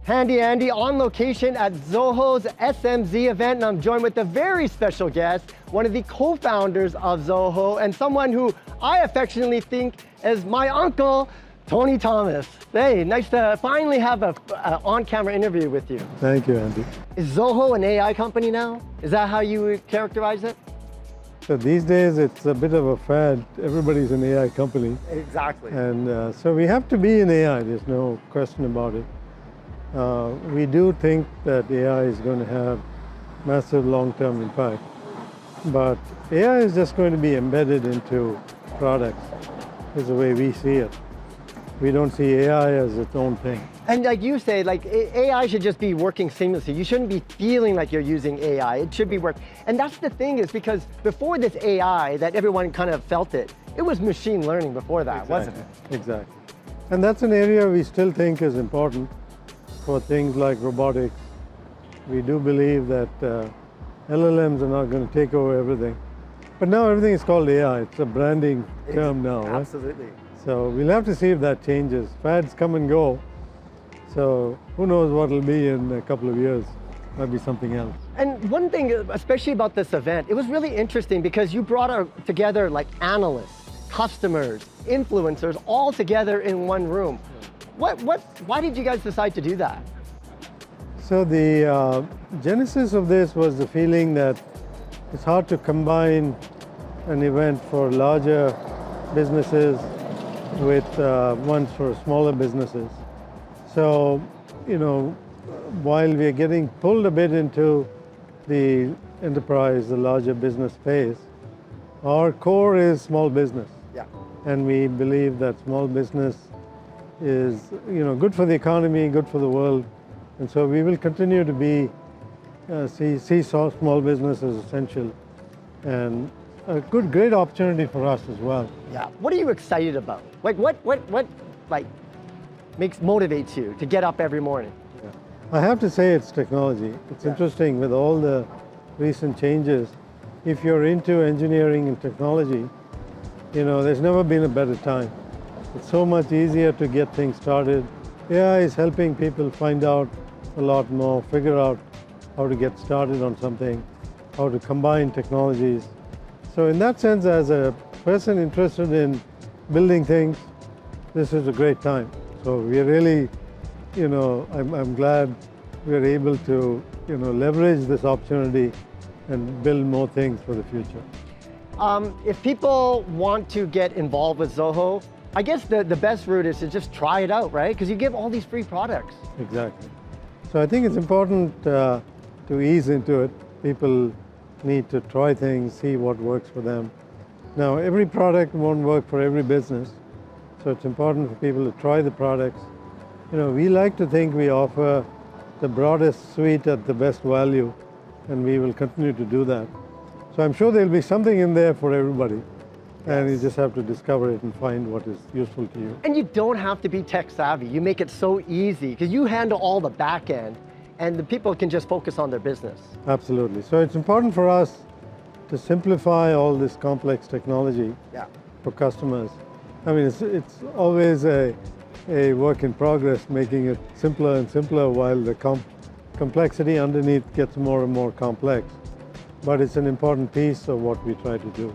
Handy Andy on location at Zoho's SMZ event, and I'm joined with a very special guest, one of the co-founders of Zoho, and someone who I affectionately think is my uncle, Tony Thomas. Hey, nice to finally have an on-camera interview with you. Thank you, Andy. Is Zoho an AI company now? Is that how you would characterize it? So these days, it's a bit of a fad. Everybody's an AI company. Exactly. And so we have to be in AI, there's no question about it. We do think that AI is going to have massive long-term impact, but AI is just going to be embedded into products, is the way we see it. We don't see AI as its own thing. And like you say, like AI should just be working seamlessly. You shouldn't be feeling like you're using AI. It should be working. And that's the thing, is because before this AI that everyone kind of felt it was machine learning before that, wasn't it? Exactly. And that's an area we still think is important for things like robotics. We do believe that LLMs are not going to take over everything. But now everything is called AI. It's a branding term now, right? Absolutely. So we'll have to see if that changes. Fads come and go. So who knows what it'll be in a couple of years. Might be something else. And one thing, especially about this event, it was really interesting because you brought together like analysts, customers, influencers, all together in one room. Why did you guys decide to do that? So the genesis of this was the feeling that it's hard to combine an event for larger businesses with ones for smaller businesses. So, while we are getting pulled a bit into the enterprise, the larger business space, our core is small business. Yeah. And we believe that small business is, good for the economy, good for the world. And so we will continue to be, see small business as essential and a great opportunity for us as well. Yeah. What are you excited about? Like what motivates you to get up every morning? Yeah. I have to say it's technology. It's interesting with all the recent changes. If you're into engineering and technology, there's never been a better time. It's so much easier to get things started. AI is helping people find out a lot more, figure out how to get started on something, how to combine technologies. So in that sense, as a person interested in building things, this is a great time. So we are really, I'm glad we are able to, leverage this opportunity and build more things for the future. If people want to get involved with Zoho, I guess the best route is to just try it out, right? Because you give all these free products. Exactly. So I think it's important to ease into it. People need to try things, see what works for them. Now, every product won't work for every business, so it's important for people to try the products. We like to think we offer the broadest suite at the best value, and we will continue to do that. So I'm sure there'll be something in there for everybody. And you just have to discover it and find what is useful to you. And you don't have to be tech savvy. You make it so easy because you handle all the back end and the people can just focus on their business. Absolutely. So it's important for us to simplify all this complex technology for customers. I mean, it's always a work in progress, making it simpler and simpler while the complexity underneath gets more and more complex. But it's an important piece of what we try to do.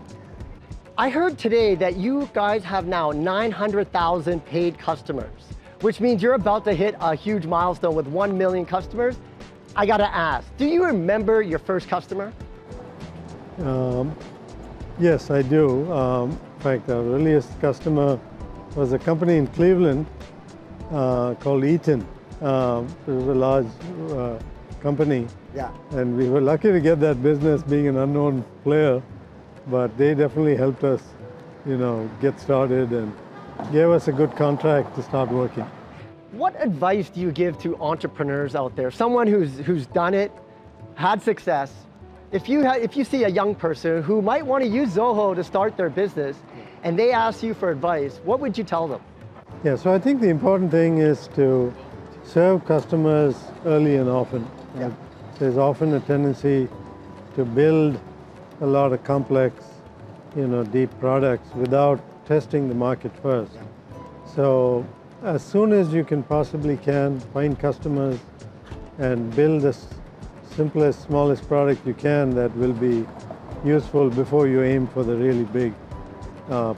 I heard today that you guys have now 900,000 paid customers, which means you're about to hit a huge milestone with 1 million customers. I gotta ask, do you remember your first customer? Yes, I do. In fact, our earliest customer was a company in Cleveland called Eaton. It was a large company. Yeah. And we were lucky to get that business being an unknown player. But they definitely helped us, get started and gave us a good contract to start working. What advice do you give to entrepreneurs out there? Someone who's done it, had success. If you see a young person who might want to use Zoho to start their business and they ask you for advice, what would you tell them? Yeah, so I think the important thing is to serve customers early and often. Yeah. There's often a tendency to build a lot of complex, deep products without testing the market first. So as soon as you can possibly find customers and build the simplest, smallest product you can that will be useful before you aim for the really big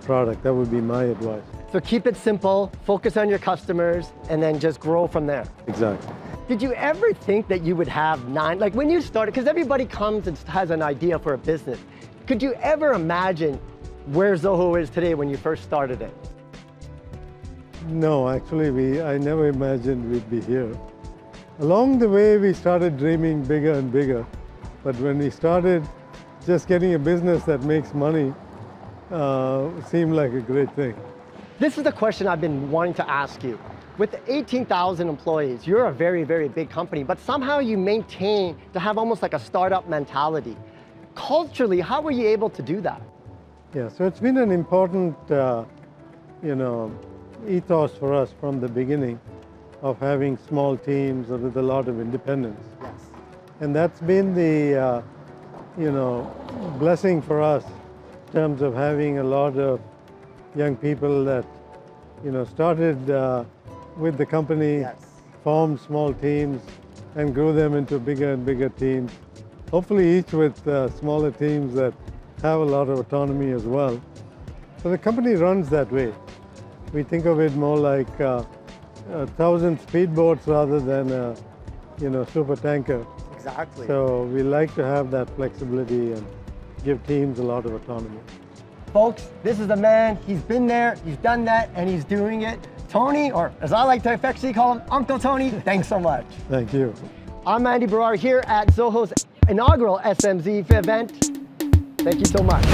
product. That would be my advice. So keep it simple, focus on your customers, and then just grow from there. Exactly. Did you ever think that you would have 9, like when you started, because everybody comes and has an idea for a business. Could you ever imagine where Zoho is today when you first started it? No, actually, I never imagined we'd be here. Along the way, we started dreaming bigger and bigger. But when we started just getting a business that makes money, seemed like a great thing. This is the question I've been wanting to ask you. With 18,000 employees, you're a very, very big company, but somehow you maintain to have almost like a startup mentality. Culturally, how were you able to do that? Yeah, so it's been an important, ethos for us from the beginning of having small teams with a lot of independence. Yes. And that's been the, blessing for us in terms of having a lot of young people that, started with the company, Yes. formed small teams, and grew them into bigger and bigger teams. Hopefully each with smaller teams that have a lot of autonomy as well. So the company runs that way. We think of it more like 1,000 speedboats rather than a super tanker. Exactly. So we like to have that flexibility and give teams a lot of autonomy. Folks, this is the man. He's been there, he's done that, and he's doing it. Tony, or as I like to affectionately call him, Uncle Tony, thanks so much. Thank you. I'm Andy Barrar here at Zoho's inaugural SMZ event. Thank you so much.